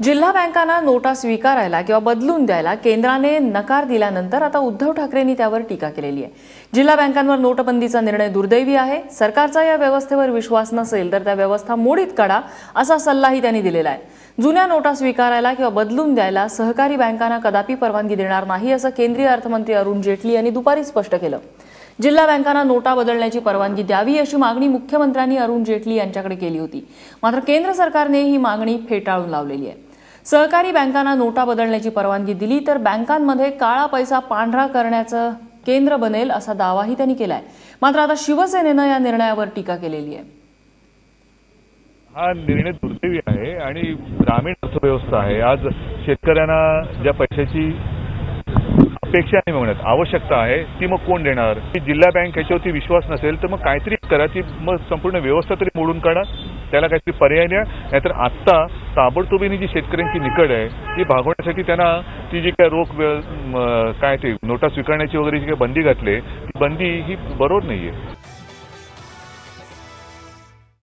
जिल्हा बँकांना नोटा स्वीकारायला किंवा बदलून द्यायला केंद्राने नकार दिल्यानंतर आता उद्धव ठाकरेंनी त्यावर टीका केलेली आहे। जिल्हा बँकांवर नोटबंदीचा निर्णय दुर्दैवी आहे। सरकारचा या व्यवस्थेवर विश्वास नसेल तर त्या व्यवस्था मोडीत काढा असा सल्लाही त्यांनी दिलेला आहे। जुन्या नोटा स्वीकारायला किंवा बदलून द्यायला सहकारी बँकांना कदापि परवानगी देणार नाही असं केंद्रीय अर्थमंत्री अरुण जेटली यांनी दुपारी स्पष्ट केलं। जिल्हा बँकांना नोटा बदलण्याची परवानगी द्यावी अशी मागणी मुख्यमंत्र्यांनी अरुण जेटली यांच्याकडे केली होती। मात्र केंद्र सरकारने ही मागणी फेटाळून लावलेली आहे। सहकारी बँकांना नोटा बदलण्याची परवानगी दिली तर बँकांमध्ये काळा पैसा पांढरा करण्याचं केंद्र बनेल असा दावाही त्यांनी केलाय। मात्र आता शिवसेनेनं या निर्णयावर टीका केलेली आहे। हा निर्णय दुर्दैवी आहे आणि ग्रामीण अर्थव्यवस्था आहे। आज शेतकऱ्यांना ज्या पैशाची अपेक्षा नाही म्हणत आवश्यकता आहे ती मग कोण देणार? जिल्हा बँक याच्यावरती विश्वास नसेल तर मग काहीतरी करा, ती मग संपूर्ण व्यवस्था तरी मोडून काढा, त्याला काहीतरी पर्याय द्या। नाहीतर आत्ता ताबडतोबीने जी शेतकऱ्यांची निकड आहे ती भागवण्यासाठी त्यांना ती जी काय रोख काय ते नोटा स्वीकारण्याची वगैरे जी काही बंदी घातली ती बंदी ही बरोबर नाहीये।